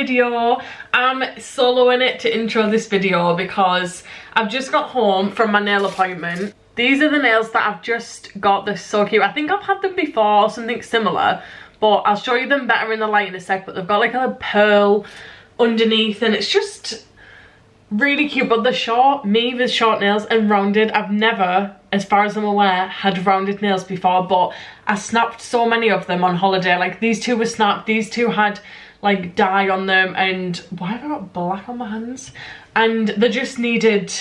video. I'm soloing it to intro this video because I've just got home from my nail appointment. These are the nails that I've just got. They're so cute. I think I've had them before, something similar, but I'll show you them better in the light in a sec. But they've got like a pearl underneath and it's just really cute. But they're short, me with short nails and rounded. I've never, as far as I'm aware, had rounded nails before, but I snapped so many of them on holiday. Like these two were snapped, these two had like dye on them, and why have I got black on my hands? And they just needed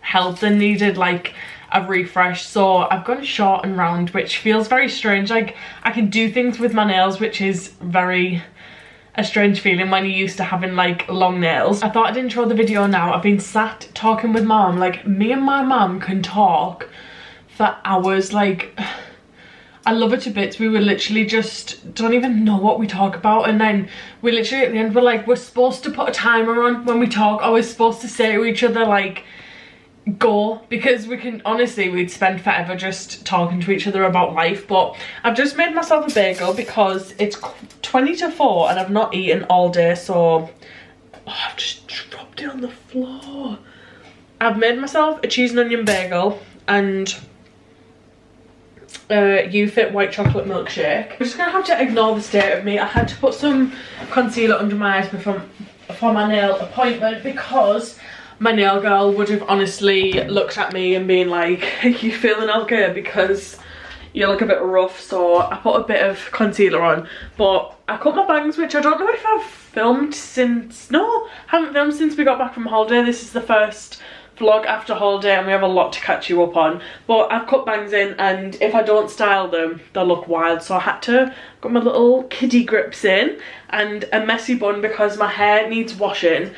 help, they needed like a refresh. So I've gone short and round, which feels very strange. Like I can do things with my nails, which is very a strange feeling when you're used to having like long nails. I thought I'd intro the video now. I've been sat talking with mum. Like me and my mum can talk for hours. Like I love her to bits. We were literally just don't even know what we talk about, and then we literally at the end we're like, we're supposed to put a timer on when we talk, or we're supposed to say to each other like go, because we can honestly, we'd spend forever just talking to each other about life. But I've just made myself a bagel because it's 20 to 4 and I've not eaten all day, so I've just dropped it on the floor. I've made myself a cheese and onion bagel and You-Fit white chocolate milkshake. I'm just gonna have to ignore the state of me. I had to put some concealer under my eyes for my nail appointment because my nail girl would have honestly looked at me and been like, are you feeling okay? Because you look a bit rough. So I put a bit of concealer on, but I cut my bangs, which I don't know if I've filmed since, no, I haven't filmed since we got back from holiday. This is the first vlog after holiday and we have a lot to catch you up on. But I've cut bangs in, and if I don't style them, they'll look wild. So I had to got my little kiddie grips in and a messy bun because my hair needs washing.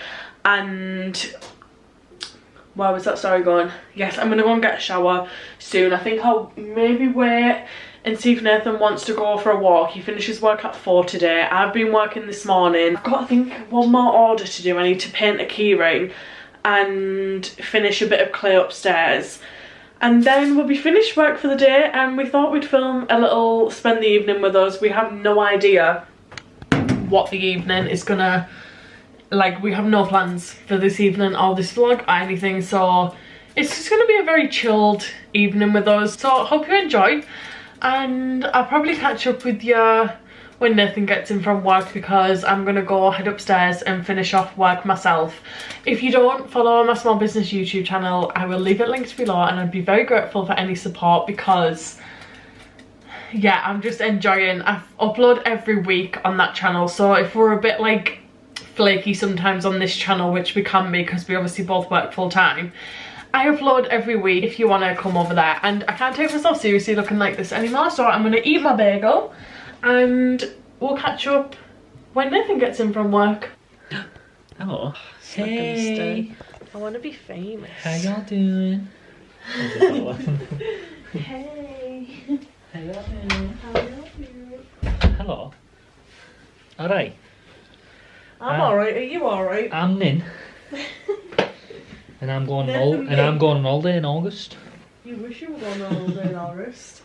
And where was that story going? Yes, I'm gonna go and get a shower soon. I think I'll maybe wait and see if Nathan wants to go for a walk. He finishes work at 4 today. I've been working this morning. I've got, I think, one more order to do. I need to paint a keyring and finish a bit of clay upstairs. And then we'll be finished work for the day, and we thought we'd film a little spend the evening with us. We have no idea what the evening is gonna, like we have no plans for this evening or this vlog or anything, so it's just gonna be a very chilled evening with us. So I hope you enjoy, and I'll probably catch up with you when Nathan gets in from work because I'm gonna go head upstairs and finish off work myself. If you don't follow my small business YouTube channel, I will leave it linked below, and I'd be very grateful for any support because yeah, I'm just enjoying. I upload every week on that channel, so if we're a bit like flaky sometimes on this channel, which we can be because we obviously both work full time, I upload every week if you want to come over there. And I can't take myself seriously looking like this anymore, so I'm going to eat my bagel and we'll catch up when Nathan gets in from work. Hello. Hey. I want to be famous. How y'all doing? Hey. How y'all doing? How are you? Hello. Alright. I'm alright. Are you alright? I'm Nin. And I'm going on holiday in August. You wish you were going on holiday in August.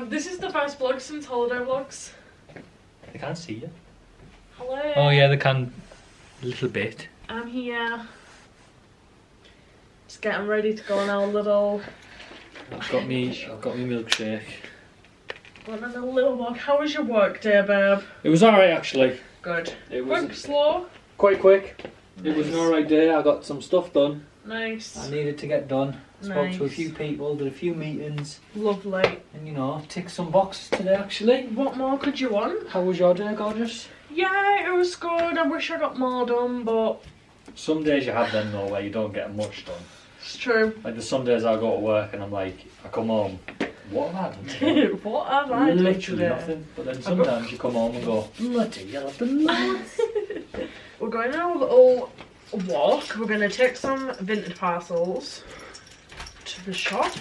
This is the first vlog since holiday vlogs. They can't see you. Hello. Oh yeah, they can a little bit. I'm here. Just getting ready to go on our little. I've got me milkshake. Going on a little walk. How was your work day, babe? It was alright actually. Good. It was quick, slow? quite quick. Nice. It was an alright day. I got some stuff done. Nice. I needed to get done. Spoke to a Nice. few people, did a few meetings, Lovely. and you know, ticked some boxes today actually. What more could you want? How was your day, gorgeous? Yeah, it was good. I wish I got more done, but Some days you have them though where you don't get much done. it's true. Like there's some days I go to work and I'm like, I come home, what have I done today? What have I done Literally today? nothing. But then sometimes you come home and go, bloody hell, I've done loads. We're going on a little walk. We're going to take some vintage parcels to the shop.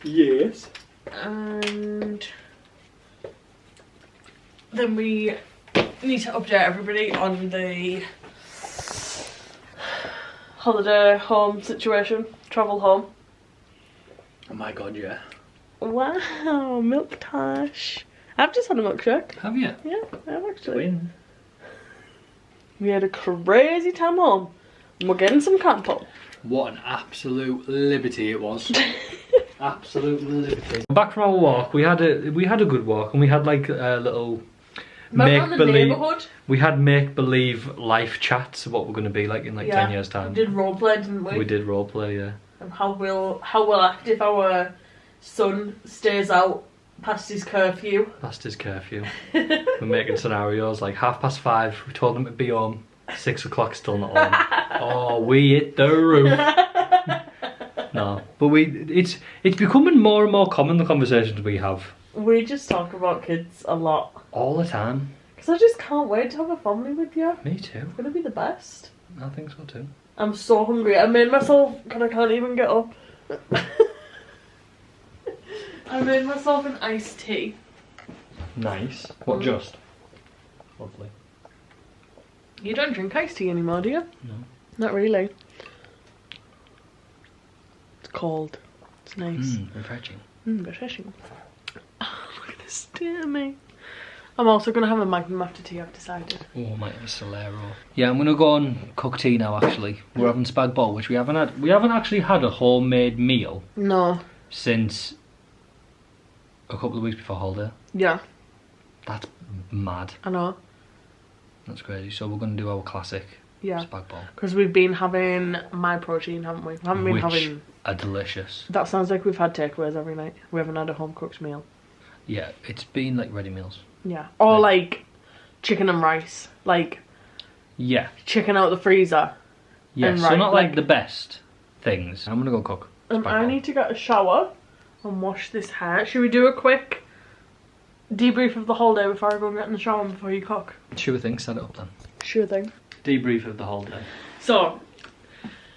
Yes. And then we need to update everybody on the holiday home situation, travel home. Oh my god, yeah. Wow, milk tash. I've just had a milkshake. Have you? Yeah, I have actually. Win. We had a crazy time home. And we're getting some campo. What an absolute liberty it was. Absolute liberty. Back from our walk, we had a good walk, and we had like a little make believe. We had make believe life chats of what we're going to be like in like 10 years time. We did roleplay, didn't we? We did roleplay, yeah. And how we'll act if our son stays out past his curfew. Past his curfew. We're making scenarios like 5:30. We told him to be home. 6 o'clock still not home. Oh, we hit the roof. No, but it's becoming more and more common, the conversations we have. We just talk about kids a lot. All the time. Because I just can't wait to have a family with you. Me too. It's going to be the best. I think so too. I'm so hungry. I made myself, and I can't even get up. I made myself an iced tea. Nice. What, just? Lovely. You don't drink iced tea anymore, do you? No. Not really. It's cold. It's nice. Refreshing. Refreshing. Oh, look at this Timmy. I'm also going to have a Magnum after tea, I've decided. Oh, I might have a Solero. Yeah, I'm going to go and cook tea now, actually. We're having spag bol, which we haven't had. We haven't actually had a homemade meal. No. Since a couple of weeks before holiday. Yeah. That's mad. I know. That's crazy. So we're going to do our classic spag bol. Because we've been having My Protein, haven't we? We haven't been having... are delicious. That sounds like we've had takeaways every night. We haven't had a home cooked meal. Yeah, it's been like ready meals. Yeah. Or like chicken and rice. Like... Yeah. Chicken out the freezer. Yeah, so not like the best things. I'm going to go cook. I need to get a shower and wash this hair. Should we do a quick debrief of the whole day before I go and get in the shower and before you cook? Sure thing, set it up then. Sure thing. Debrief of the whole day. So,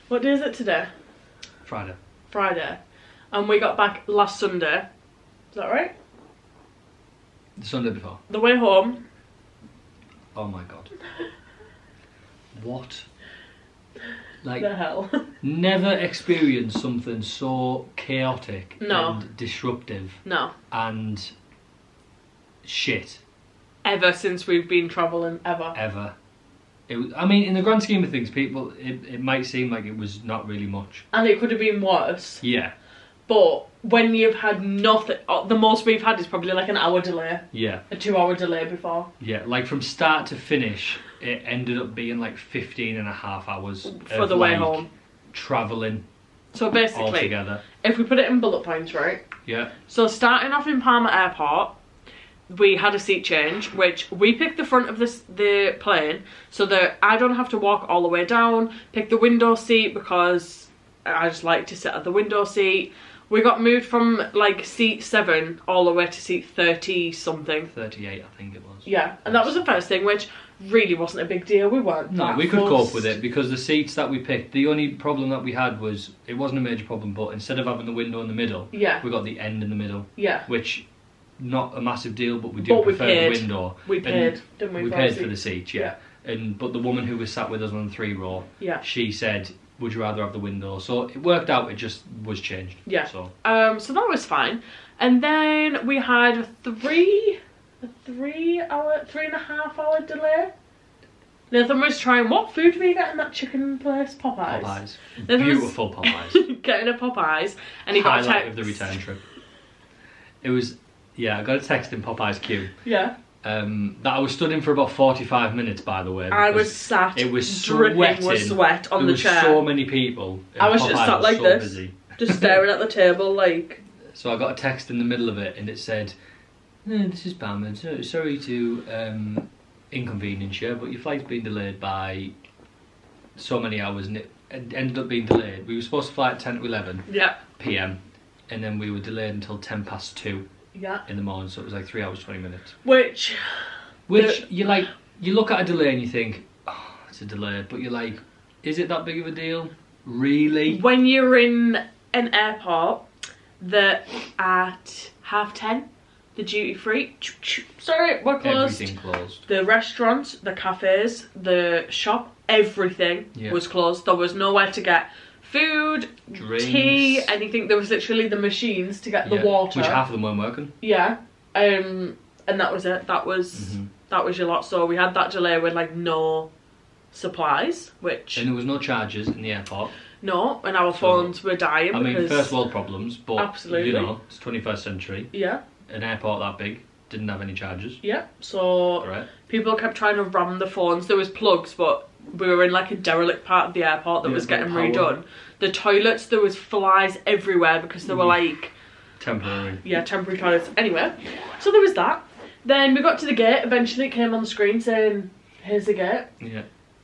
what day is it today? Friday. Friday. And we got back last Sunday. Is that right? The Sunday before. The way home. Oh my god. What? Like, the hell? Never experienced something so chaotic and disruptive. No. And shit. Ever since we've been travelling, ever. Ever. It was, I mean, in the grand scheme of things, people, it might seem like it was not really much. And it could have been worse. Yeah. But when you've had nothing, the most we've had is probably like an hour delay. Yeah. A 2-hour delay before. Yeah, like from start to finish, it ended up being like 15.5 hours for the way home. Travelling. So basically, altogether. If we put it in bullet points, right? Yeah. So starting off in Palma Airport, we had a seat change, which we picked the front of the plane so that I don't have to walk all the way down, pick the window seat because I just like to sit at the window seat. We got moved from like seat 7 all the way to seat 30 something. 38 I think it was. Yeah, and that was the first thing, which really wasn't a big deal. We weren't No, we could cope with it because the seats that we picked, the only problem that we had was, it wasn't a major problem, but instead of having the window in the middle, we got the end in the middle. Yeah. Which, not a massive deal, but we do prefer the window. We paid, didn't we? We paid for the seats, yeah. But the woman who was sat with us on the 3 row, she said, would you rather have the window? So it worked out, it just was changed. Yeah. So that was fine. And then we had a 3.5 hour delay. Nathan was trying, what food were you getting at that chicken place? Popeyes. Popeyes. Beautiful Popeyes. Getting a Popeyes. And he got a text. Highlight of the return trip. It was, yeah, I got a text in Popeyes queue. Yeah. That I was stood in for about 45 minutes, by the way. I was sat, it was dripping with sweat on the chair. There were so many people. I was just sat like this, busy. Just staring at the table like... So I got a text in the middle of it and it said, this is Pam, sorry to inconvenience you, but your flight's been delayed by so many hours and it ended up being delayed. We were supposed to fly at 10 to 11 PM and then we were delayed until 10 past 2 in the morning, so it was like 3 hours 20 minutes. Which you like, you look at a delay and you think, oh, it's a delay, but you're like, is it that big of a deal? Really? When you're in an airport that at 10:30, the duty free, sorry, we're closed. Everything closed. The restaurants, the cafes, the shop, everything was closed. There was nowhere to get food, drinks, tea, anything. There was literally the machines to get the water, which half of them weren't working. Yeah, and that was it. That was that was your lot. So we had that delay with like no supplies, which... And there was no chargers in the airport. No, and our phones were dying. I mean, first world problems, but absolutely. You know, it's 21st century. Yeah. An airport that big didn't have any chargers. Yeah, so people kept trying to ram the phones. There was plugs, but we were in like a derelict part of the airport that was getting redone. The toilets, there was flies everywhere because they were like... Temporary. Yeah, temporary toilets. Anyway, so there was that. Then we got to the gate. Eventually it came on the screen saying, here's the gate. Yeah.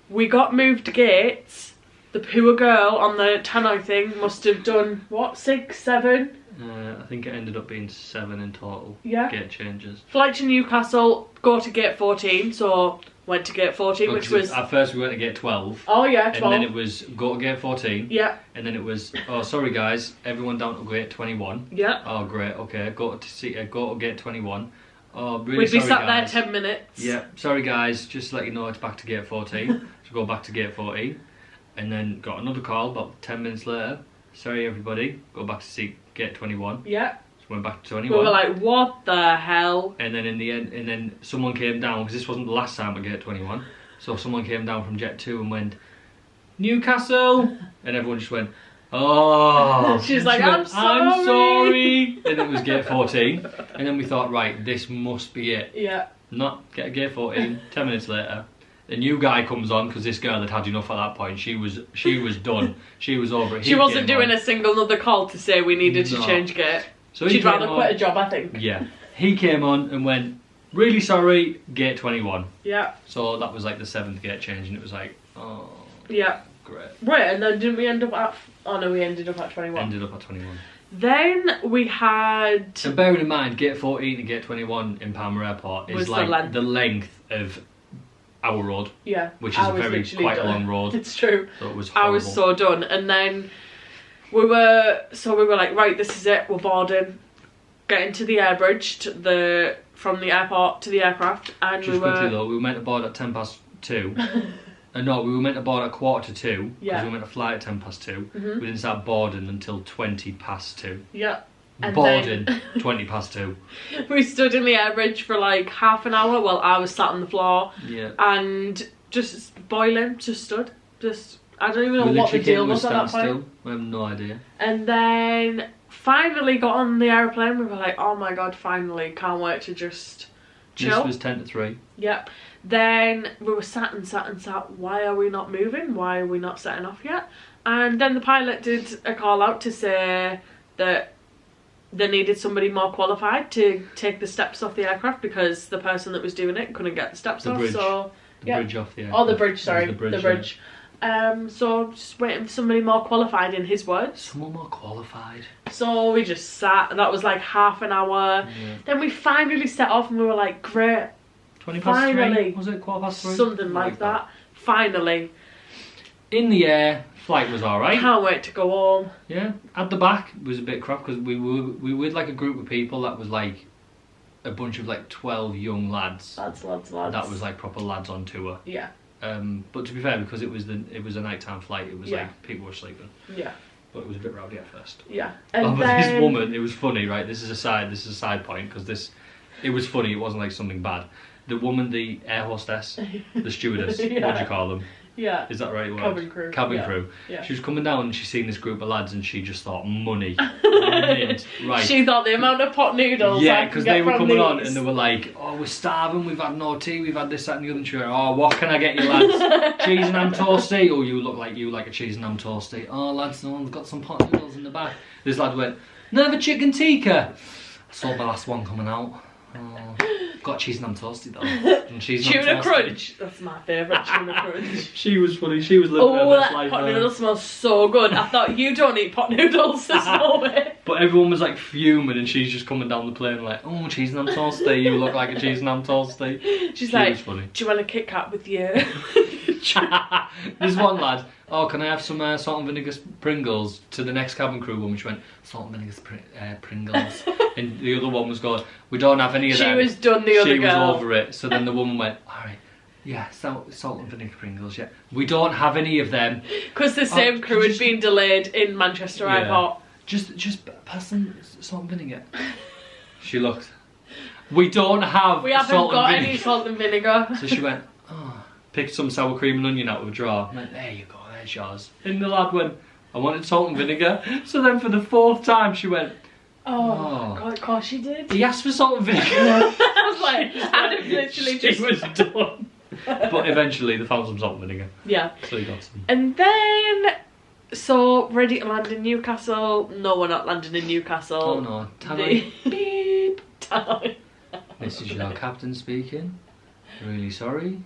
We got moved gates. The poor girl on the tannoy thing must have done, what, 6, 7? I think it ended up being 7 in total. Yeah. Gate changes. Flight to Newcastle, go to gate 14, so went to gate 14, which was... At first we went to gate 12. Oh yeah, 12. And then it was go to gate 14. Yeah. And then it was, oh sorry guys, everyone down to gate 21. Yeah. Oh great, okay, go to gate 21. Oh really We'd be sorry sat guys. there 10 minutes. Yeah, sorry guys, just to let you know it's back to gate 14. So go back to gate 14. And then got another call about 10 minutes later. Sorry everybody, go back to gate 21. Yeah. So went back to 21. We were like, what the hell? And then in the end, and then someone came down, because this wasn't the last time at gate 21. So someone came down from Jet 2 and went, Newcastle! And everyone just went, oh. She's like, I'm sorry. And it was gate 14. And then we thought, right, this must be it. Yeah. Not get gate 14. 10 minutes later, a new guy comes on, because this girl had had enough at that point. She was done. She was over it. She wasn't doing a single other call to say we needed to change gate. So she'd rather quit a job, I think. Yeah. He came on and went, really sorry, gate 21. Yeah. So that was like the 7th gate change, and it was like, oh. Yeah. Great. Right, and then didn't we end up at... Oh no, we ended up at 21. Ended up at 21. Then we had... And bearing in mind, gate 14 to gate 21 in Palmer Airport is like the length of our road. Yeah. Which is quite a long road. It's true. So it was horrible. I was so done. And then we were like, right, this is it, we're boarding. Getting to the air bridge, from the airport to the aircraft, and just quickly though, we were meant to board at 2:10. No, we were meant to board at 1:45, because we were meant to fly at 2:10. We didn't start boarding until 2:20. Yeah. And boarding 2:20. We stood in the air bridge for like half an hour while I was sat on the floor. Yeah. And just boiling, just stood. I don't even know what the deal was at that point. We have no idea. And then finally got on the aeroplane. We were like, oh my god, finally, can't wait to just chill. This was 2:50. Yep. Then we were sat. Why are we not moving? Why are we not setting off yet? And then the pilot did a call out to say that they needed somebody more qualified to take the steps off the aircraft because the person that was doing it couldn't get the steps off. Bridge. So the bridge off the aircraft. Oh, the bridge, sorry. The bridge. So just waiting for somebody more qualified, in his words. Someone more qualified. So we just sat, and that was like half an hour. Yeah. Then we finally set off and we were like, great. 20 past 3? Was it 3:15? Something like that. Finally. In the air, flight was alright. Can't wait to go home. Yeah. At the back it was a bit crap because we were with like a group of people that was like a bunch of like 12 young lads. Lads. That was like proper lads on tour. Yeah. But to be fair, because it was a nighttime flight, it was like people were sleeping. Yeah. But it was a bit rowdy at first. Yeah. And this woman, it was funny, right? This is a side point because it was funny. It wasn't like something bad. The woman, the air hostess, the stewardess, what do you call them? Yeah. Is that right? Cabin crew. Cabin crew. Yeah. She was coming down and she seen this group of lads and she just thought, money. Right. She thought the amount of pot noodles. Yeah, because they were coming on and they were like, oh, we're starving, we've had no tea, we've had this, that and the other. And she went, oh, what can I get you lads? Cheese and ham toasty? Oh, you look like a cheese and ham toasty. Oh, lads, no one's got some pot noodles in the back. This lad went, never chicken tikka. I saw the last one coming out. Oh, got cheese and ham toasty though. And tuna crunch. That's my favourite, tuna crunch. She was funny. She was living her best life. Pot noodle smells so good. I thought, you don't eat pot noodles, there's no way. But everyone was like fuming, and she's just coming down the plane like, oh, cheese and ham toasty. You look like a cheese and ham toasty. She's like, was funny. Do you want a Kit Kat with you? There's one lad. Oh, can I have some salt and vinegar Pringles? To the next cabin crew woman, she went, salt and vinegar Pringles. And the other one was going, we don't have any of them. She was done, the other girl. She was over it. So then the woman went, alright, yeah, salt and vinegar Pringles, yeah. We don't have any of them. Because the same crew had been delayed in Manchester Airport. Just pass some salt and vinegar. She looked. We don't have We haven't got any salt and vinegar. So she went, oh, picked some sour cream and onion out of a drawer. I went, there you go, there's yours. And the lad went, I wanted salt and vinegar. So then for the 4th time she went, oh. God, of course she did. He asked for salt and vinegar. I was like, I'd have literally she was done. But eventually they found some salt and vinegar. Yeah. So he got some. And then, so ready to land in Newcastle. No, we're not landing in Newcastle. Oh no, Tannoy. Beep. Tannoy. This is your captain speaking. Really sorry,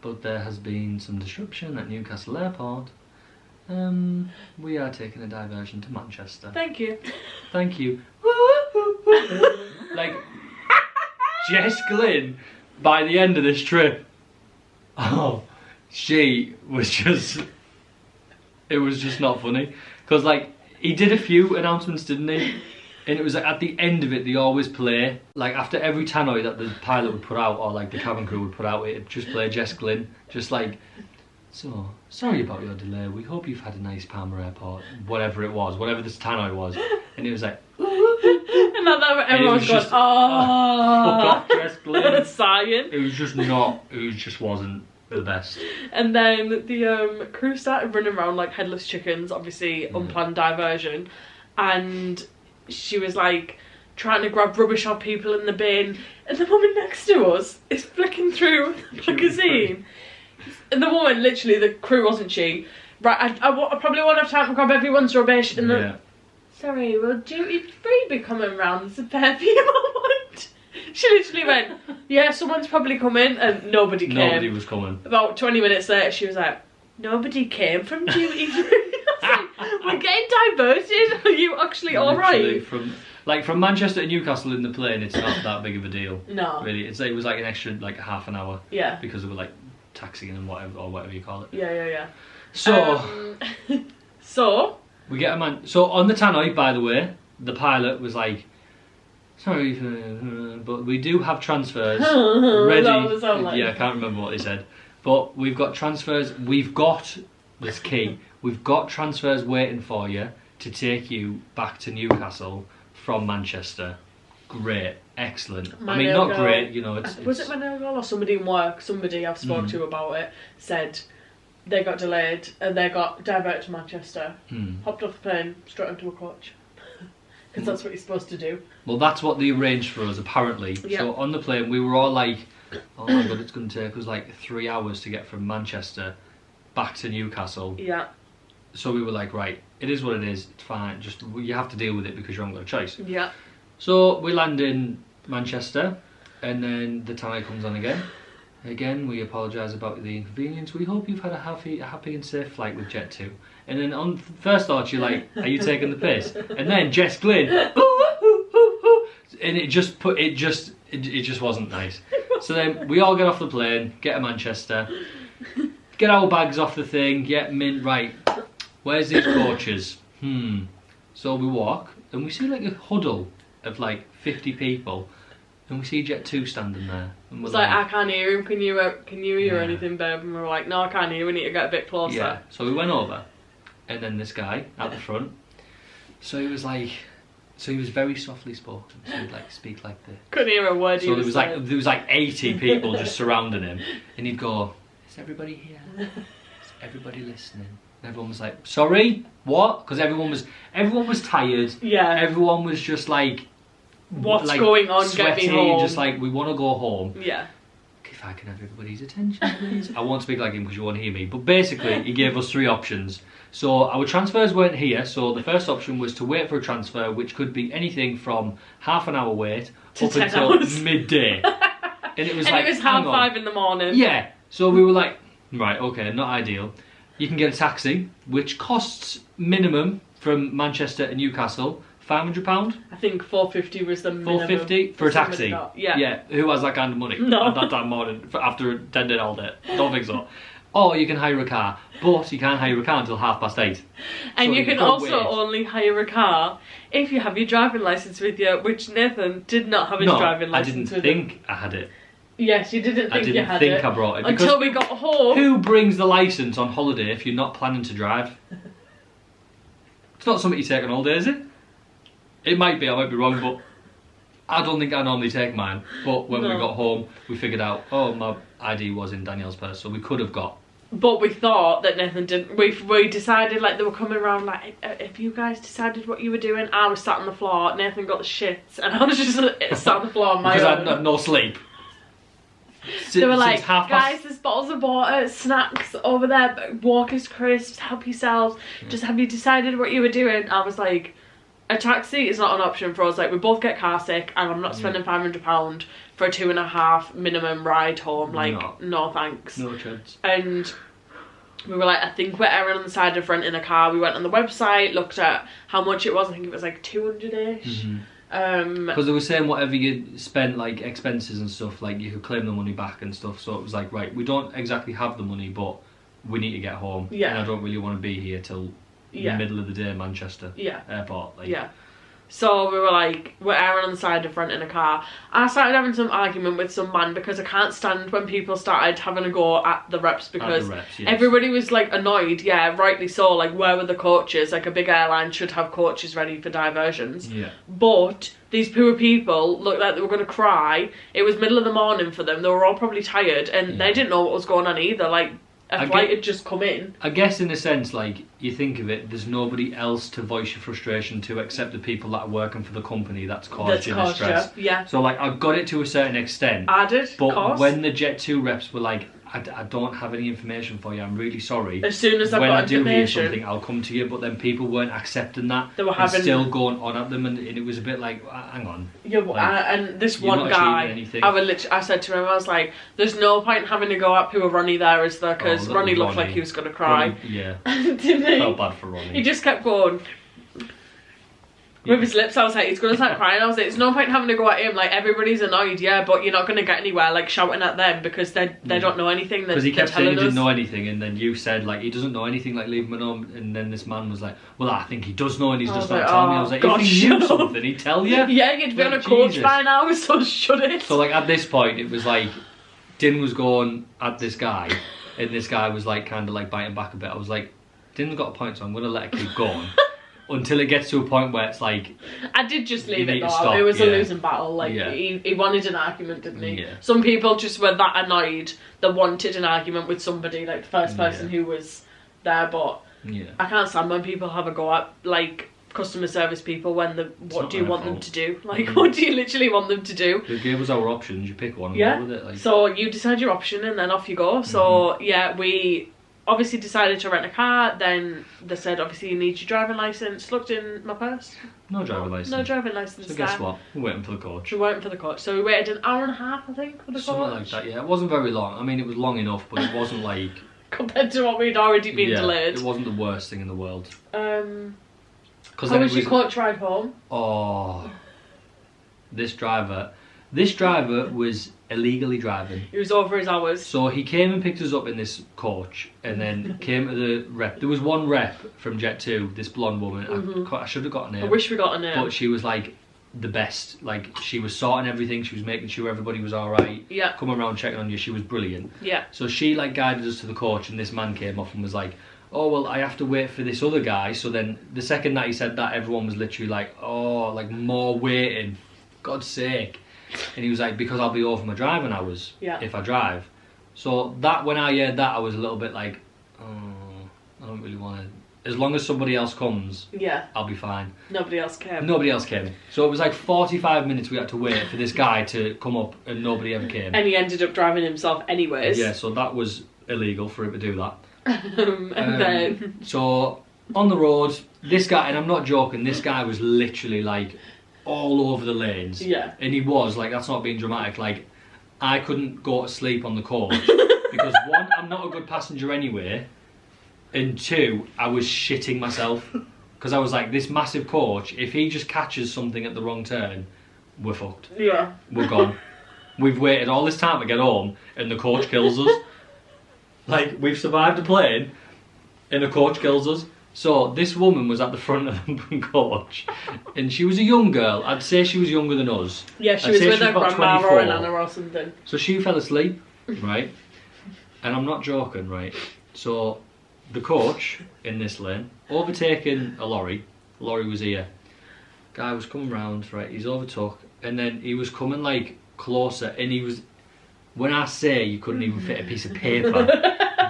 but there has been some disruption at Newcastle Airport. We are taking a diversion to Manchester. Thank you. Thank you. Like, Jess Glynn, by the end of this trip, oh, she was just, it was just not funny. Because, like, he did a few announcements, didn't he? And it was like, at the end of it, they always play, like, after every tannoy that the pilot would put out, or like the cabin crew would put out, it'd just play Jess Glynn, just like, so, sorry about your delay, we hope you've had a nice Palmer Airport, whatever it was, whatever this tannoy was. And it was like, and that everyone was going, oh, Jess Glynn. Sighing. It was just not, it just wasn't the best. And then the crew started running around like headless chickens, obviously unplanned diversion, and she was like trying to grab rubbish off people in the bin, and the woman next to us is flicking through the magazine. And the woman, literally, the crew, wasn't she? Right, I probably won't have time to grab everyone's rubbish. And sorry, will duty free be coming round? There's a perfume I want. She literally went, yeah, someone's probably coming, and nobody came. Nobody was coming. About 20 minutes later, she was like, nobody came from duty free. We're getting diverted. Are you actually alright? From Manchester to Newcastle in the plane, it's not that big of a deal. No. Really, it was like an extra like half an hour. Yeah. Because of like taxiing and whatever you call it. Yeah. So, so we get a man. So on the tannoy, by the way, the pilot was like, sorry, but we do have transfers ready. Yeah, I can't remember what they said. But we've got transfers. We've got this key. We've got transfers waiting for you to take you back to Newcastle from Manchester. Great, excellent. I mean, not great, you know. Was it my nail girl or somebody in work? Somebody I've spoken to about it said they got delayed and they got diverted to Manchester. Hopped off the plane, straight into a coach. Because that's what you're supposed to do. Well, that's what they arranged for us, apparently. Yep. So on the plane, we were all like, oh my god, it's going to take us like 3 hours to get from Manchester back to Newcastle. Yeah. So we were like, right, it is what it is, it's fine, just you have to deal with it because you haven't got a choice. Yeah. So we land in Manchester, and then the tannoy comes on again. Again, we apologise about the inconvenience. We hope you've had a happy and safe flight with Jet2. And then on first thought, you're like, are you taking the piss? And then Jess Glynn, and it just wasn't nice. So then we all get off the plane, get to Manchester, get our bags off the thing, get mint, right, where's these coaches? So we walk, and we see like a huddle of like 50 people, and we see Jet2 standing there. And it's like, I can't hear him, can you hear anything, babe? And we were like, no, I can't hear, we need to get a bit closer. Yeah, so we went over, and then this guy at the front, so he was very softly spoken, so he'd like speak like this. Couldn't hear a word he was saying. There was like 80 people just surrounding him, and he'd go, is everybody here? Is everybody listening? And everyone was like, sorry, what? Because everyone was tired. Yeah. Everyone was just like, what's like, going on? sweaty, get me home. just like, we want to go home. Yeah. If I can have everybody's attention, please. I won't speak like him because you won't hear me. But basically, he gave us 3 options. So our transfers weren't here. So the first option was to wait for a transfer, which could be anything from half an hour wait to up 10 until hours. midday. And it was and like, it was 5:30 in the morning. Yeah. So we were like, right, okay, not ideal. You can get a taxi, which costs minimum from Manchester to Newcastle £500. I think £450 was the minimum. £450 for a taxi. Yeah. Yeah. Who has that kind of money? No. At that time morning after attending all day. Don't think so. Or you can hire a car, but you can't hire a car until 8:30. And so you can also only hire a car if you have your driving licence with you, which Nathan did not have his driving licence with him. I didn't think I had it. Yes, you didn't think you had it. I didn't think I brought it. Until we got home. Who brings the licence on holiday if you're not planning to drive? It's not something you take on holiday, is it? It might be, I might be wrong, but I don't think I normally take mine, but when we No. got home, we figured out, oh, my ID was in Danielle's purse, so we could have got. But we thought that Nathan didn't. We decided, like, they were coming around, like, if you guys decided what you were doing, I was sat on the floor, Nathan got the shits, and I was just sat on the floor on my because own. I had no sleep. They were like, half guys, there's bottles of water, snacks over there, Walker's crisps, help yourselves. Just have you decided what you were doing? I was like, a taxi is not an option for us. Like, we both get car sick, and I'm not spending £500 for a 2.5 minimum ride home. Like, no thanks. No chance. And we were like, I think we're erring on the side of renting a car. We went on the website, looked at how much it was. I think it was like 200-ish. Because they were saying whatever you spent, like expenses and stuff, like you could claim the money back and stuff. So it was like, right, we don't exactly have the money, but we need to get home. Yeah. And I don't really want to be here till the middle of the day in Manchester airport. Like. Yeah. So we were like, we're erring on the side of renting a car. I started having some argument with some man because I can't stand when people started having a go at the reps because everybody was like annoyed. Yeah, rightly so. Like, where were the coaches? Like, a big airline should have coaches ready for diversions. Yeah. But these poor people looked like they were going to cry. It was middle of the morning for them. They were all probably tired and they didn't know what was going on either. Like, a flight had just come in. I guess in a sense, like, you think of it, there's nobody else to voice your frustration to except the people that are working for the company that's caused you the stress. Yeah. So, like, I got it to a certain extent. I did, but when the Jet2 reps were like, I don't have any information for you, I'm really sorry. As soon as when I do hear something, I'll come to you. But then people weren't accepting that. They were still going on at them, and it was a bit like, hang on. Yeah, like, and this one guy, I said to him, I was like, there's no point in having to go up poor Ronnie there, is there? Because Ronnie looked like he was going to cry. Yeah. Didn't he? Felt bad for Ronnie. He just kept going. With his lips, I was like, he's going to start crying. I was like, there's no point in having to go at him. Like, everybody's annoyed, yeah, but you're not going to get anywhere, like, shouting at them because they don't know anything. Because he kept saying he didn't know anything, and then you said, like, he doesn't know anything, like, leave him alone. And then this man was like, well, I think he does know, and he's just not telling me. I was like, if he knew something, he'd tell you. Yeah, you'd be on a coach by now, so shut it. So, like, at this point, it was like, Din was going at this guy, and this guy was, like, kind of, like, biting back a bit. I was like, Din's got a point, so I'm going to let it keep going. Until it gets to a point where it's like... I did just leave it though. It was a losing battle. Like, he wanted an argument, didn't he? Yeah. Some people just were that annoyed that wanted an argument with somebody, like the first person who was there. But I can't stand when people have a go at, like, customer service people when what do you want them to do? Like, what do you literally want them to do? They gave us our options, you pick one and go with it. Like. So you decide your option and then off you go. So, yeah, we... obviously decided to rent a car. Then they said, obviously you need your driving licence. Looked in my purse. No driving licence. No driving licence. So guess what? We're waiting for the coach. We're waiting for the coach. So we waited an hour and a half, I think, for the Something coach. like that, yeah. It wasn't very long. I mean, it was long enough, but it wasn't like... compared to what we'd already been delayed. It wasn't the worst thing in the world. How was your coach ride home? Oh, this driver was illegally driving. He was over his hours. So he came and picked us up in this coach and then came to the rep. There was one rep from Jet2, this blonde woman. I should have got a name. I wish we got a name. But she was like the best. Like, she was sorting everything. She was making sure everybody was alright. Yeah. Coming around checking on you. She was brilliant. Yeah. So she like guided us to the coach, and this man came up and was like, oh, well, I have to wait for this other guy. So then the second that he said that, everyone was literally like, oh, like, more waiting. God's sake. And he was like, because I'll be over my driving hours if I drive. So that, when I heard that, I was a little bit like, oh, I don't really want to. As long as somebody else comes, I'll be fine. Nobody else came. Nobody else came. So it was like 45 minutes we had to wait for this guy to come up, and nobody ever came. And he ended up driving himself anyways. Yeah, so that was illegal for him to do that. And then... So, on the road, this guy, and I'm not joking, this guy was literally like all over the lanes. Yeah. And he was, like, that's not being dramatic, like, I couldn't go to sleep on the coach because one, I'm not a good passenger anyway, and two, I was shitting myself because I was like, this massive coach, if he just catches something at the wrong turn, we're fucked. Yeah. We're gone. We've waited all this time to get home and the coach kills us. Like, we've survived a plane and the coach kills us. So this woman was at the front of the coach, and she was a young girl. I'd say she was younger than us. Yeah, she was with her grandma or a nana or something. So she fell asleep, right? And I'm not joking, right? So the coach in this lane overtaking a lorry. The lorry was here. Guy was coming round, right? He's overtook, and then he was coming like closer, and he was, when I say you couldn't even fit a piece of paper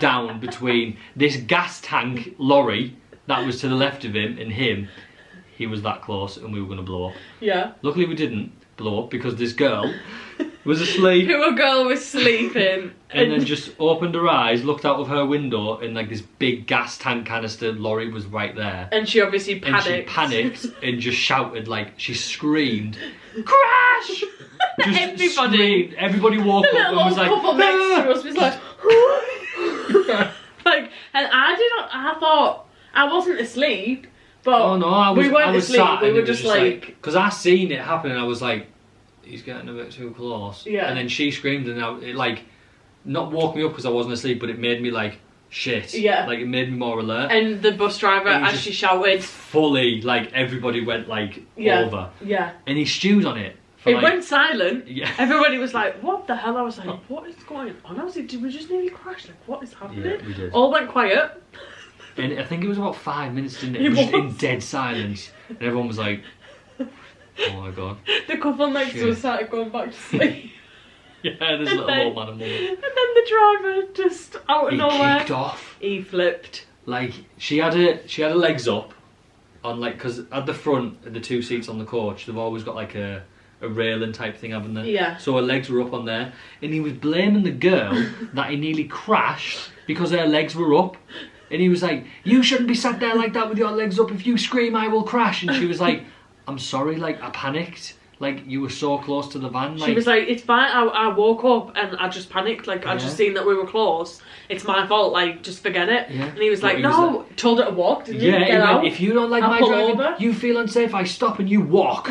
down between this gas tank lorry that was to the left of him and him, he was that close and we were going to blow up. Yeah. Luckily we didn't blow up because this girl was asleep. Poor girl was sleeping. And then just opened her eyes, looked out of her window, and like this big gas tank canister lorry was right there. And she obviously panicked. And she panicked and just shouted, like, she screamed, "Crash!" Just Everybody. screamed. Everybody woke up and was like, couple next to us was like, like, and I thought, I wasn't asleep, but oh no, I was, we weren't I was asleep, sat we and were it was just like, because I seen it happen and I was like, he's getting a bit too close. Yeah. And then she screamed and it like, not woke me up because I wasn't asleep, but it made me like, shit. Yeah. Like it made me more alert. and the bus driver, And he as just she shouted, fully, like everybody went like yeah, over. yeah. And he stewed on it. For, It like, went silent. Yeah. Everybody was like, what the hell? I was like, what is going on? I was like, did we just nearly crash? Like, what is happening? Yeah, we did. All went quiet. And I think it was about 5 minutes, didn't it? It It was just in was. dead silence. And everyone was like, oh my god. The couple next to Shit. us started going back to sleep. Yeah, there's a little then- old man and woman. And then the driver just out of He nowhere, kicked off. he flipped. Like, she had her legs up on, like, because at the front, the two seats on the coach, they've always got like a railing type thing, haven't they? Yeah. So her legs were up on there. And he was blaming the girl that he nearly crashed because her legs were up. And he was like, you shouldn't be sat there like that with your legs up. If you scream, I will crash. And she was like, I'm sorry, like, I panicked. Like, you were so close to the van. Like, She was like, it's fine, I woke up and I just panicked, like, I Yeah. just seen that we were close. It's my fault, like, just forget it. Yeah. And he was But like, he no, was told her to walk, didn't yeah, he? he Get went, out. if you don't like I'll my pull driving, over. you feel unsafe, I stop and you walk.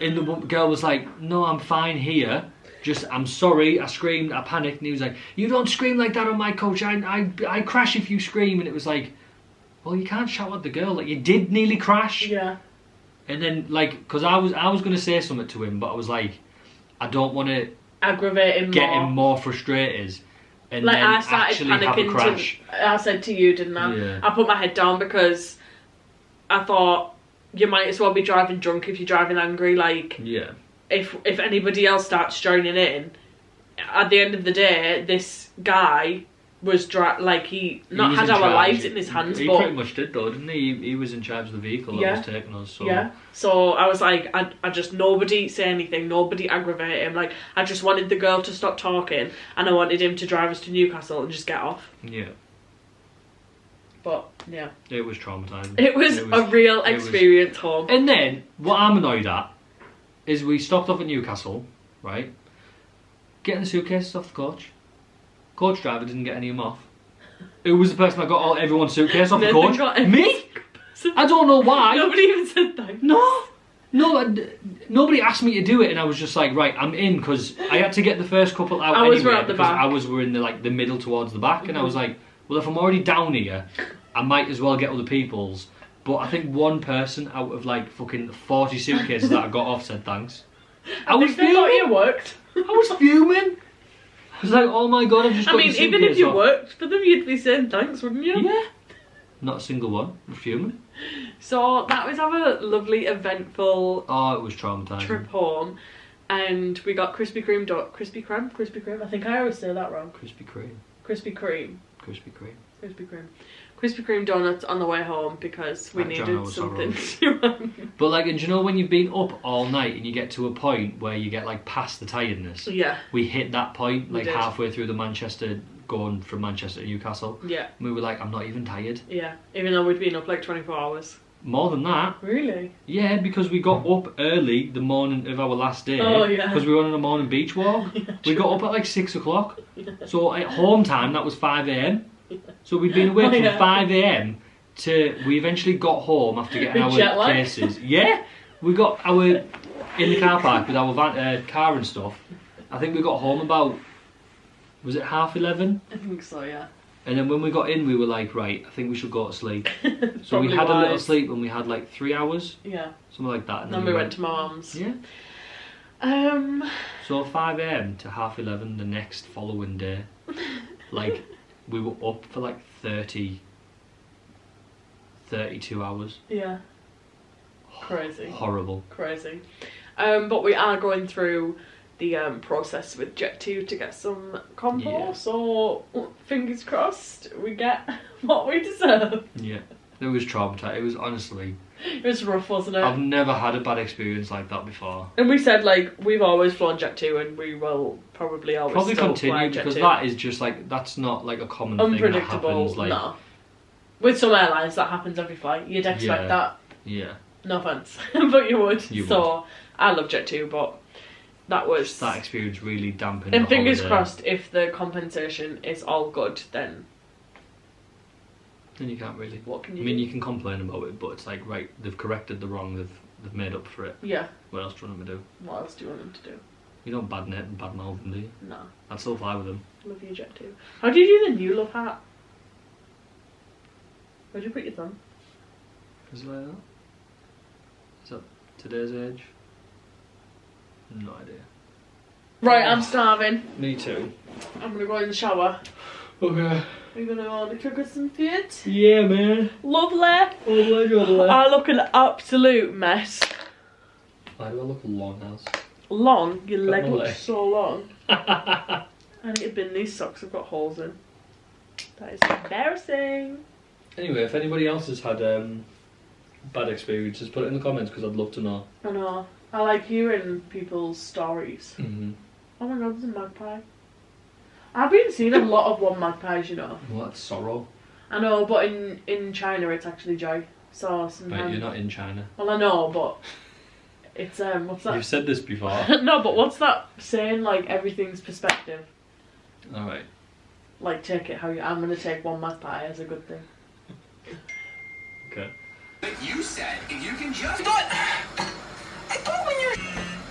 And the girl was like, no, I'm fine here. Just, I'm sorry, I screamed, I panicked. And he was like, you don't scream like that on my coach. I crash if you scream. And it was like, well, you can't shout at the girl. Like, you did nearly crash. Yeah. And then, like, because I was going to say something to him, but I was like, I don't want to Aggravate him get more. him more frustrated. And Like, then I started actually have a panicking. crash. I said to you, didn't I? Yeah. I put my head down because I thought, you might as well be driving drunk if you're driving angry. Like, Yeah. if anybody else starts joining in, at the end of the day, this guy was he not was had in our charge. lives in his hands, He but pretty much did though, didn't he? He was in charge of the vehicle that Yeah. was taking us. So. yeah. So I was like, I just, nobody say anything, nobody aggravate him. Like, I just wanted the girl to stop talking, and I wanted him to drive us to Newcastle and just get off. Yeah. But yeah, It was traumatizing. it was a real it was- experience home. And then what I'm annoyed at is we stopped off at Newcastle, right? Getting the suitcases off the coach. Coach driver didn't get any of them off. Who was the person that got everyone's suitcase off the Nathan coach? got every Me? I don't know why. Nobody even said thanks. No, nobody asked me to do it, and I was just like, right, I'm in, because I had to get the first couple out Ours anyway, were at the because back. ours were in the middle towards the back, and I was like, well, if I'm already down here, I might as well get other people's. But I think one person out of like fucking 40 suitcases that I got off said thanks. I was They thought fuming. you worked. I was fuming. I was like, oh my god, I've just I got mean, the even if suitcase you off. worked for them, you'd be saying thanks, wouldn't you? Yeah. Not a single one. I was fuming. So that was our lovely, eventful Oh, it was traumatizing. trip home, and we got Krispy Kreme Krispy Kreme. I think I always say that wrong. Krispy Kreme. Krispy Kreme. Krispy Kreme. Krispy Kreme. Krispy Kreme donuts on the way home because we That John needed was so something wrong. to. But like, and do you know when you've been up all night and you get to a point where you get like past the tiredness? Yeah. We hit that point We like did. halfway through going from Manchester to Newcastle. Yeah. And we were like, I'm not even tired. Yeah. Even though we'd been up like 24 hours. More than that. Really? Yeah, because we got up early the morning of our last day. Oh, yeah. Because we were on a morning beach walk. Yeah, We got up at like 6 o'clock. So at home time, that was 5 a.m. So we'd been awake Oh, from yeah. 5 a.m. to, we eventually got home after getting With our jet lag? cases. Yeah, we got in the car park with our car and stuff. I think we got home about, was it 11:30? I think so, yeah. And then when we got in, we were like, right, I think we should go to sleep. So we Probably had a little wise. sleep and we had like 3 hours, Yeah. something like that. And Then we went to my mum's. Yeah. So 5 a.m. to 11:30 the next following day, like we were up for like 32 hours. Yeah. Crazy. Horrible. Crazy. But we are going through the process with Jet2 to get some compo, so fingers crossed we get what we deserve. Yeah, it was traumatizing. It was honestly... It was rough, wasn't it? I've never had a bad experience like that before. And we said, like, we've always flown Jet2 and we will probably always still continue fly because Jet2. that is just like, that's not like a common thing that happens. Like, no. With some airlines that happens every flight. You'd expect that. Yeah. No offence, but you would. You so would. I love Jet2, but that was... That experience really dampened And the fingers holiday. crossed, if the compensation is all good, then you can't really. What can you I mean, do? you can complain about it, but it's like, right, they've corrected the wrong, they've made up for it. Yeah. What else do you want them to do? What else do you want them to do? You don't bad mouth them, do you? No. I'd still fly with them. Love you, Jet2. How do you do the new love hat? Where'd you put your thumb? Is it like that? Is that today's age? No idea. Right, I'm starving. Me too. I'm gonna go in the shower. Okay. Are you gonna go on the cook some food? Yeah, man. Lovely. Lovely. I look an absolute mess. Why do I look long as? Long? Your Got leg no looks leg. so long. I need to bin these socks, I've got holes in. That is embarrassing. Anyway, if anybody else has had bad experiences, put it in the comments because I'd love to know. I know. I like hearing people's stories. Mm-hmm. Oh my god, there's a magpie. I've been seeing a lot of one magpies, you know. What? Sorrow? I know, but in China it's actually joy. So sometimes... Right, you're not in China. Well, I know, but it's what's that? You've said this before. No, but what's that saying? Like everything's perspective. Alright. Like take it how you. I'm gonna take one magpie as a good thing. Okay. But you said if you can just... I thought when you're...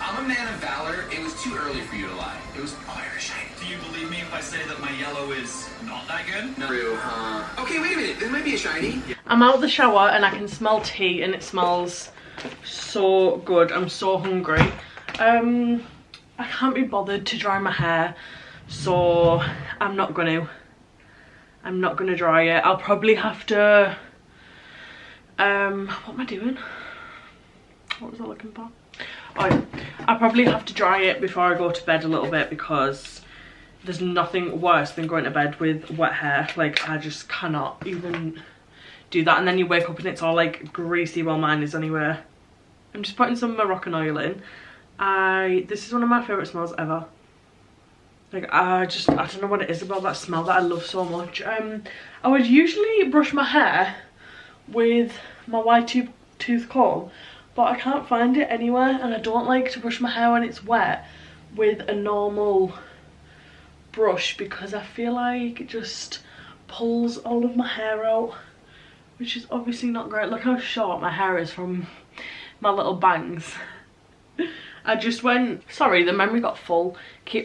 I'm a man of valor. It was too early for you to lie. It was Irish. Do you believe me if I say that my yellow is not that good? No. True, huh? Okay, wait a minute. This might be a shiny. I'm out of the shower and I can smell tea and it smells so good. I'm so hungry. I can't be bothered to dry my hair, so I'm not gonna dry it. I'll probably have to what am I doing? What was I looking for? Oh yeah. I'll probably have to dry it before I go to bed a little bit because there's nothing worse than going to bed with wet hair. Like, I just cannot even do that. And then you wake up and it's all like greasy while mine is anyway. I'm just putting some Moroccan oil in. This is one of my favourite smells ever. Like, I don't know what it is about that smell that I love so much. I would usually brush my hair with my white tooth comb, but I can't find it anywhere, and I don't like to brush my hair when it's wet with a normal brush because I feel like it just pulls all of my hair out, which is obviously not great. Look how short my hair is from my little bangs. I just went, sorry, the memory got full.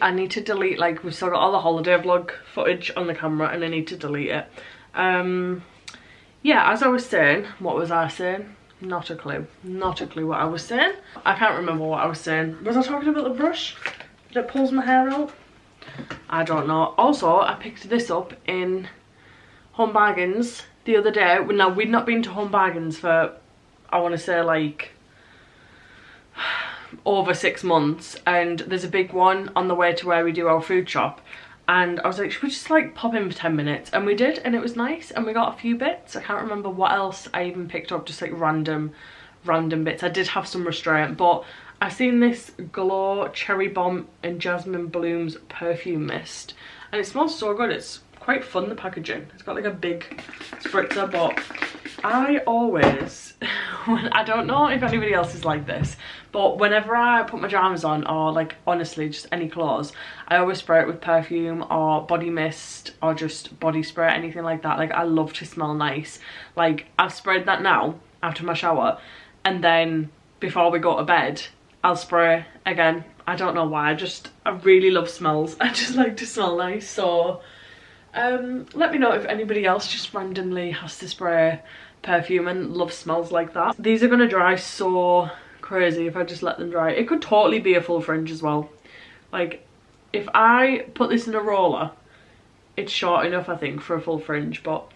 I need to delete, like, we've still got all the holiday vlog footage on the camera and I need to delete it. Yeah, as I was saying, what was I saying? Not a clue. Not a clue what I was saying. I can't remember what I was saying. Was I talking about the brush that pulls my hair out? I don't know. Also, I picked this up in Home Bargains the other day. Now, we'd not been to Home Bargains for, I want to say, like, over 6 months, and there's a big one on the way to where we do our food shop, and I was like, should we just like pop in for 10 minutes? And we did, and it was nice, and we got a few bits. I can't remember what else I even picked up, just like random bits. I did have some restraint, but I seen this Glow Cherry Bomb and Jasmine Blooms perfume mist, and it smells so good. It's quite fun, the packaging. It's got like a big spritzer, but I always, I don't know if anybody else is like this, but whenever I put my pyjamas on, or like honestly just any clothes, I always spray it with perfume or body mist or just body spray, anything like that. Like, I love to smell nice. Like, I've sprayed that now after my shower, and then before we go to bed I'll spray again. I don't know why, I really love smells. I just like to smell nice. So let me know if anybody else just randomly has to spray perfume and loves smells like that. These are gonna dry so crazy if I just let them dry. It could totally be a full fringe as well. Like, if I put this in a roller, it's short enough, I think, for a full fringe, but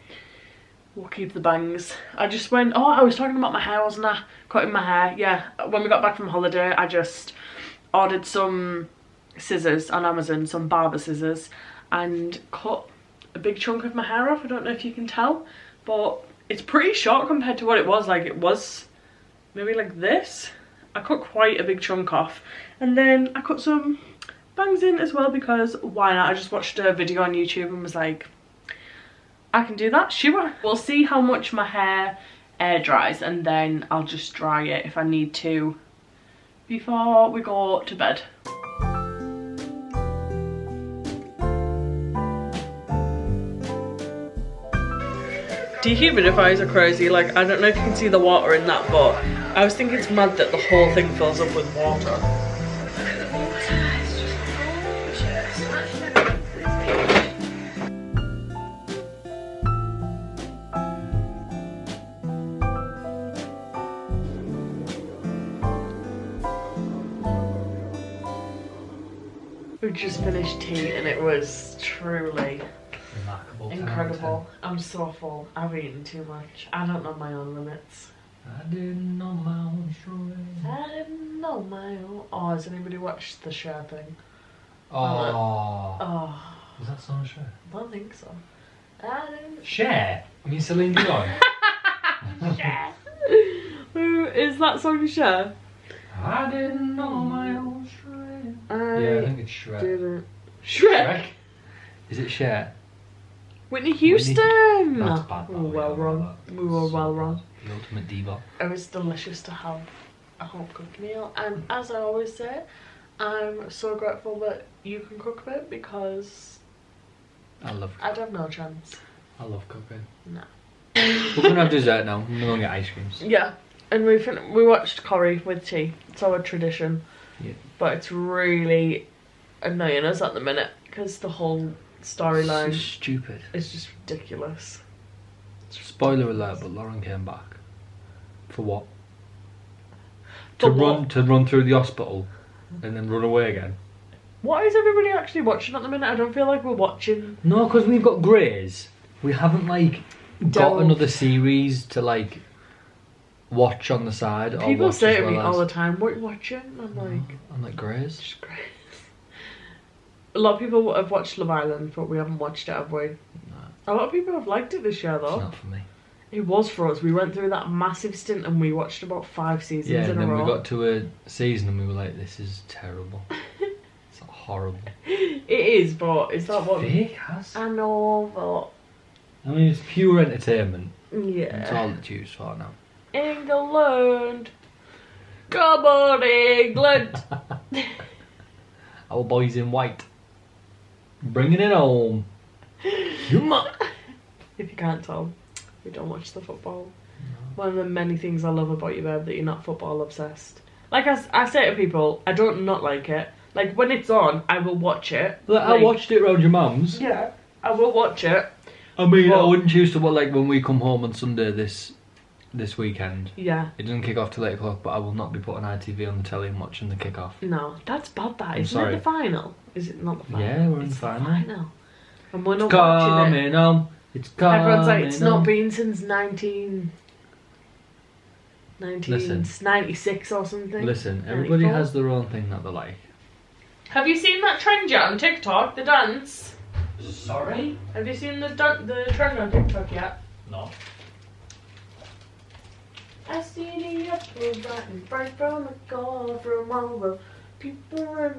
We'll keep the bangs. I just went, oh, I was talking about my hair, wasn't I? Cutting my hair, yeah. When we got back from holiday, I just ordered some scissors on Amazon, some barber scissors, and cut a big chunk of my hair off. I don't know if you can tell, but it's pretty short compared to what it was. Like, it was maybe like this. I cut quite a big chunk off, and then I cut some bangs in as well, because why not? I just watched a video on YouTube and was like, I can do that, sure. We'll see how much my hair air dries, and then I'll just dry it if I need to before we go to bed. Dehumidifiers are crazy. Like, I don't know if you can see the water in that, but I was thinking it's mad that the whole thing fills up with water. We just finished tea and it was truly incredible. I'm so full. I've eaten too much. I don't know my own limits. I didn't know my own strength. I didn't know my own. Oh, has anybody watched the Cher thing? Oh. Is that song Cher? I don't think so. I didn't. Cher? I mean Celine Dion. Cher. Who is that song Cher? I didn't know my own strength. Yeah, I think it's Shrek. Didn't. Shrek? Is it Cher? Whitney Houston! That's bad. We were well wrong. We were well wrong. The ultimate diva. It was delicious to have a home cooked meal, and as I always say, I'm so grateful that you can cook it, because I love cooking. I'd have no chance. I love cooking. No. We're gonna have dessert now. We're gonna get ice creams. Yeah, and we watched Corrie with tea. It's our tradition. Yeah. But it's really annoying us at the minute, because the whole storyline is stupid. It's just ridiculous. Spoiler alert, but Lauren came back. For what? For to run through the hospital and then run away again. What is everybody actually watching at the minute? I don't feel like we're watching. No, because we've got Greys. We haven't like got another series to like watch on the side. People say to me all the time, "What are you watching?" I'm like Greys. Just Greys. A lot of people have watched Love Island, but we haven't watched it, have we? No. A lot of people have liked it this year, though. It's not for me. It was for us. We went through that massive stint and we watched about 5 seasons in a row. Yeah, and then we got to a season and we were like, this is terrible. It's horrible. It is, but is that what... It has. I know, but... I mean, it's pure entertainment. Yeah. That's all it's used for now. England! Come on, England! Our boys in white. Bringing it home. Come on. If you can't tell, we don't watch the football. No. One of the many things I love about you, babe, that you're not football obsessed. Like I say to people, I don't not like it. Like, when it's on, I will watch it. I watched it around your mum's. Yeah, I will watch it. I mean, I wouldn't choose to watch, like, when we come home on Sunday this weekend. Yeah. It doesn't kick off till 8 o'clock, but I will not be putting ITV on the telly and watching the kick-off. No, that's bad, that. Isn't it the final? Is it not the final? Yeah, we're in the final. And we're not watching it. Home. It's coming home. Everyone's like, it's not been since 1996 or something. Listen, everybody has their own thing that they like. Have you seen that trend yet on TikTok, the dance? Sorry? Have you seen the trend on TikTok yet? No. I see the apples right from the car from all the people.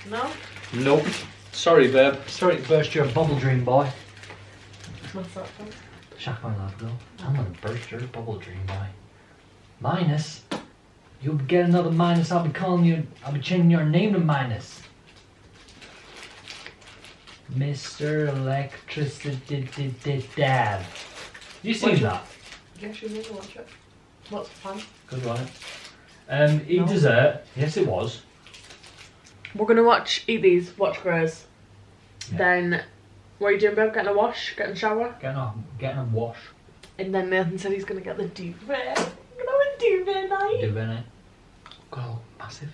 No? Nope. Sorry, babe. Sorry to burst your bubble dream, boy. What's that from? Shock my love, girl. I'm gonna burst your bubble dream, boy. Minus. You'll get another minus. I'll be changing your name to Minus. Mr. Electricity Dad. You seen that? Yes, you need to watch it. What's the plan? Good one. Eat dessert. Yes, it was. We're gonna eat these, watch Grays. Yeah. Then, what are you doing, babe? Getting a wash? Getting a shower? Getting a wash. And then Nathan said he's gonna get the duvet. We're gonna have a duvet night. Duvet night. Oh, massive.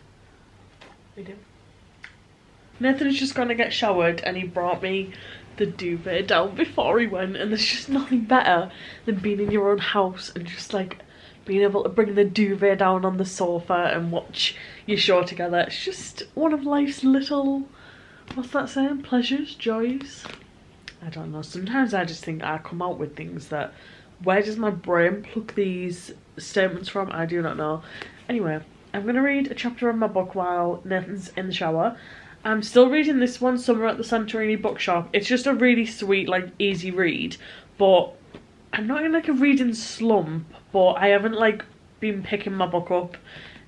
We do. Nathan's just gonna get showered and he brought me the duvet down before he went, and there's just nothing better than being in your own house and just like being able to bring the duvet down on the sofa and watch your show together. It's just one of life's little, what's that saying, pleasures, joys. I don't know, sometimes I just think I come out with things that, where does my brain pluck these statements from? I do not know. Anyway, I'm gonna read a chapter of my book while Nathan's in the shower. I'm still reading this one, Summer at the Santorini Bookshop. It's just a really sweet, like, easy read, but I'm not in like a reading slump, but I haven't like been picking my book up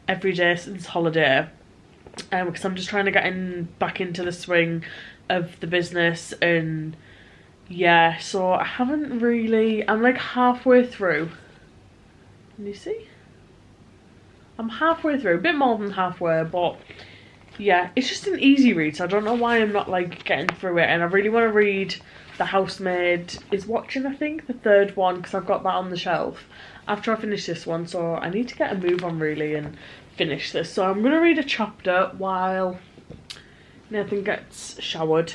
every day since holiday, because I'm just trying to get back into the swing of the business, and yeah, so I haven't really, I'm like halfway through. Can you see? I'm halfway through, a bit more than halfway, but yeah, it's just an easy read, so I don't know why I'm not like getting through it. And I really want to read The Housemaid is Watching, I think, the third one, because I've got that on the shelf after I finish this one, so I need to get a move on really and finish this. So I'm going to read a chapter while Nathan gets showered.